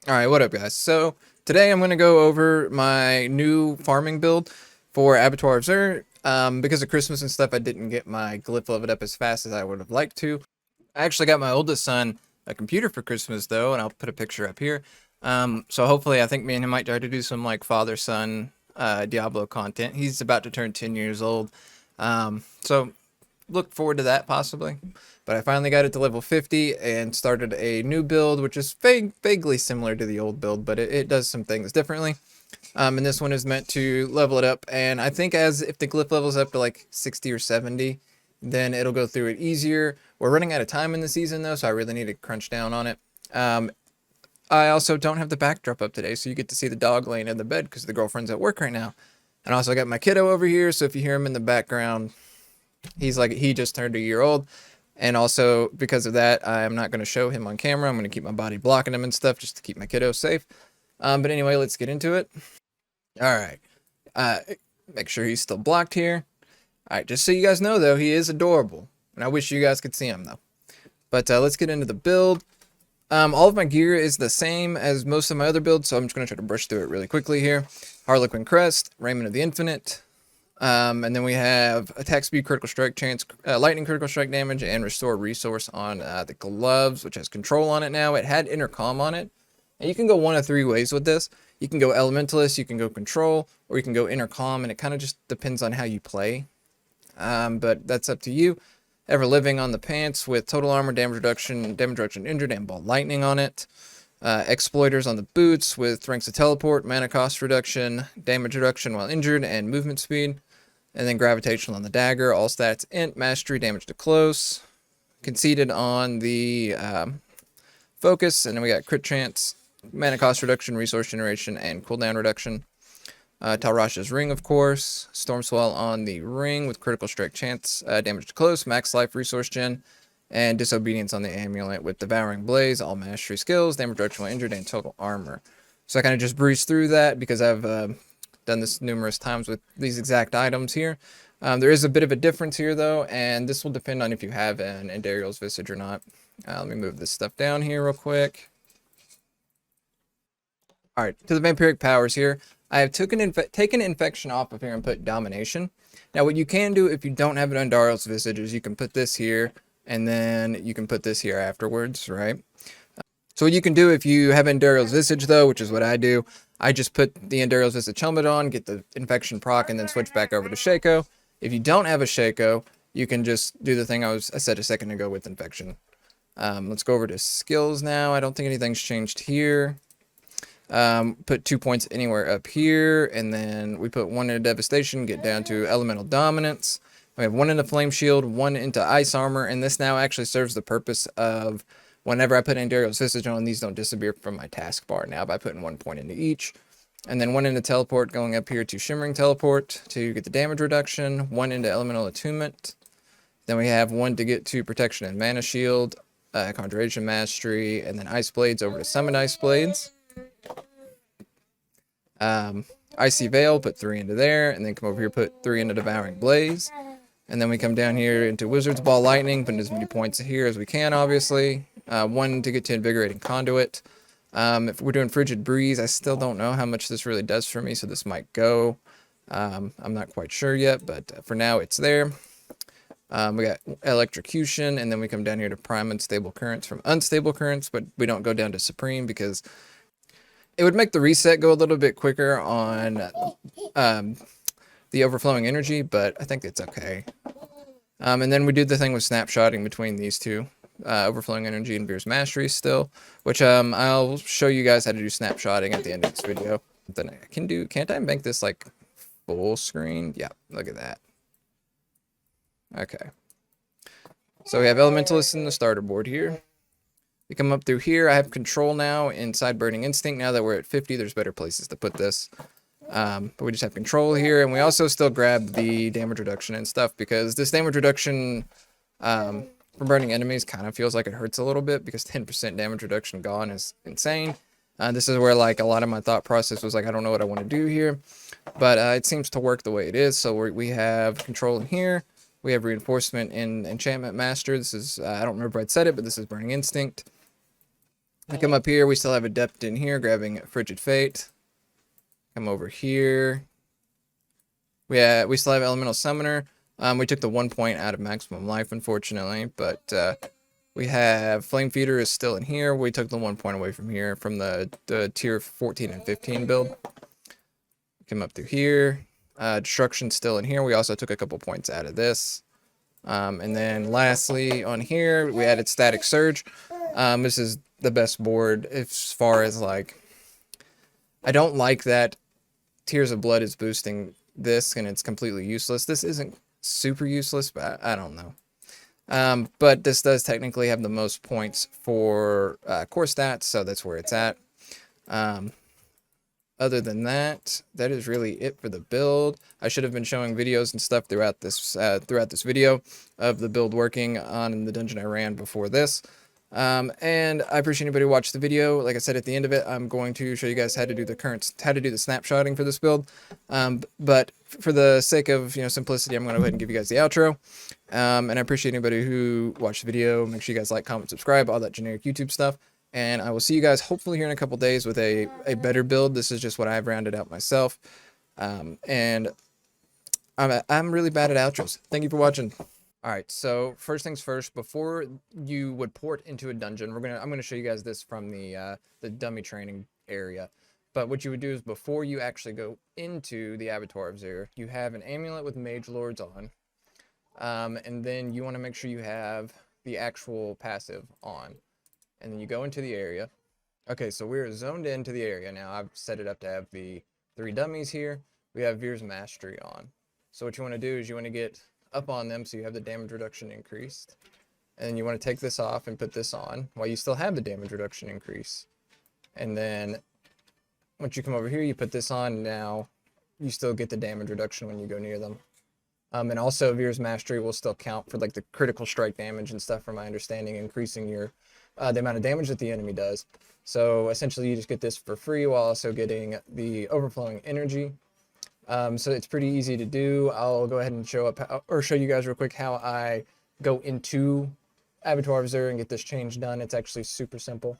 Alright, what up guys? So, today I'm going to go over my new farming build for Abattoir. Because of Christmas and stuff, I didn't get my Glyph leveled up as fast as I would have liked to. I actually got my oldest son a computer for Christmas though, and I'll put a picture up here. So hopefully I think me and him might try to do some like father-son Diablo content. He's about to turn 10 years old. So look forward to that possibly. But I finally got it to level 50 and started a new build, which is vaguely similar to the old build, but it does some things differently. And this one is meant to level it up. And I think as if the glyph levels up to like 60 or 70, then it'll go through it easier. We're running out of time in the season though, so I really need to crunch down on it. I also don't have the backdrop up today, so you get to see the dog laying in the bed because the girlfriend's at work right now. And also I got my kiddo over here, so if you hear him in the background, he just turned a year old. And also because of that, I'm not going to show him on camera. I'm going to keep my body blocking him and stuff just to keep my kiddo safe. But anyway, let's get into it. All right. Uh, Make sure he's still blocked here. All right, just so you guys know though, he is adorable. And I wish you guys could see him though. But let's get into the build. All of my gear is the same as most of my other builds, so I'm just going to try to brush through it really quickly here. Harlequin Crest, Raiment of the Infinite, and then we have attack speed, critical strike chance, lightning critical strike damage, and restore resource on the gloves, which has control on it now. It had intercom on it. And you can go one of three ways with this. You can go elementalist, you can go control, or you can go intercom, and it kind of just depends on how you play. But that's up to you. Ever living on the pants with total armor, damage reduction injured, and ball lightning on it. Exploiters on the boots with ranks of teleport, mana cost reduction, damage reduction while injured, and movement speed. And then gravitational on the dagger, all stats int, mastery, damage to close. Conceded on the focus, and then we got crit chance, mana cost reduction, resource generation, and cooldown reduction. Talrasha's ring, of course. Storm Swell on the ring with critical strike chance, damage to close, max life, resource gen, and disobedience on the amulet with devouring blaze, all mastery skills, damage reduction while injured, and total armor. So I kind of just breezed through that because I've done this numerous times with these exact items here. There is a bit of a difference here though, and this will depend on if you have an Endariel's Visage or not. Let me move this stuff down here real quick. Alright, to the Vampiric powers here. I have taken Infection off of here and put Domination. Now what you can do if you don't have an Endariel's Visage is you can put this here, and then you can put this here afterwards, right? So what you can do if you have Endariel's Visage though, which is what I do, I just put the Endariel's Visage helmet on, get the Infection proc, and then switch back over to Shaco. If you don't have a Shaco, you can just do the thing I said a second ago with Infection. Let's go over to skills now. I don't think anything's changed here. Put 2 points anywhere up here, and then we put 1 into Devastation, get down to Elemental Dominance. We have 1 into Flame Shield, 1 into Ice Armor, and this now actually serves the purpose of whenever I put Endariel's Visage on, these don't disappear from my taskbar now by putting 1 point into each. And then 1 into Teleport, going up here to Shimmering Teleport to get the damage reduction, 1 into Elemental Attunement. Then we have 1 to get to Protection and Mana Shield, Conjuration Mastery, and then Ice Blades over to Summon Ice Blades. Icy Veil, put 3 into there, and then come over here, put 3 into Devouring Blaze. And then we come down here into Wizard's Ball Lightning, putting as many points here as we can, obviously. 1 to get to Invigorating Conduit. If we're doing Frigid Breeze, I still don't know how much this really does for me, so this might go. I'm not quite sure yet, but for now it's there. We got Electrocution, and then we come down here to Prime Unstable Currents from Unstable Currents, but we don't go down to Supreme because it would make the reset go a little bit quicker on the overflowing energy, but I think it's okay. And then we do the thing with snapshotting between these two, overflowing energy and Veer's Mastery still, which I'll show you guys how to do snapshotting at the end of this video. Then I can do, can't I make this like full screen? Yeah, look at that. Okay. So we have Elementalists in the starter board here. We come up through here. I have control now inside Burning Instinct. Now that we're at 50, there's better places to put this. But we just have control here, and we also still grab the damage reduction and stuff because this damage reduction from burning enemies kind of feels like it hurts a little bit because 10% damage reduction gone is insane. This is where like a lot of my thought process was like, I don't know what I want to do here, but it seems to work the way it is. So we have control in here. We have reinforcement in Enchantment Master. This is, I don't remember if I'd said it, but this is Burning Instinct. I come up here, we still have Adept in here, grabbing Frigid Fate. Come over here. We still have Elemental Summoner. We took the 1 point out of maximum life, unfortunately, but we have Flame Feeder is still in here. We took the 1 point away from here from the tier 14 and 15 build. Come up through here. Destruction's still in here. We also took a couple points out of this. And then lastly on here, we added Static Surge. This is the best board as far as like, I don't like that Tears of Blood is boosting this and it's completely useless. This isn't super useless, but I don't know. But this does technically have the most points for core stats, so that's where it's at. Other than that, that is really it for the build. I should have been showing videos and stuff throughout this video of the build working on the dungeon I ran before this. And I appreciate anybody who watched the video. Like I said at the end of it, I'm going to show you guys how to do the snapshotting for this build. But for the sake of simplicity, I'm going to go ahead and give you guys the outro. And I appreciate anybody who watched the video. Make sure you guys like, comment, subscribe, all that generic YouTube stuff. And I will see you guys hopefully here in a couple days with a better build. This is just what I've rounded out myself. And I'm really bad at outros. Thank you for watching. All right, so first things first, before you would port into a dungeon, I'm gonna show you guys this from the dummy training area. But what you would do is before you actually go into the Abattoir of Zur, you have an amulet with Mage Lords on, and then you want to make sure you have the actual passive on, and then you go into the area. Okay, so we're zoned into the area now. I've set it up to have the 3 dummies here. We have Veer's Mastery on. So what you want to do is you want to get up on them so you have the damage reduction increased, and you want to take this off and put this on while you still have the damage reduction increase. And then once you come over here, you put this on, and now you still get the damage reduction when you go near them. And also Veer's Mastery will still count for like the critical strike damage and stuff, from my understanding, increasing your the amount of damage that the enemy does. So essentially you just get this for free while also getting the overflowing energy. So it's pretty easy to do. I'll go ahead and show you guys real quick how I go into Abattoir of Zur and get this change done. It's actually super simple.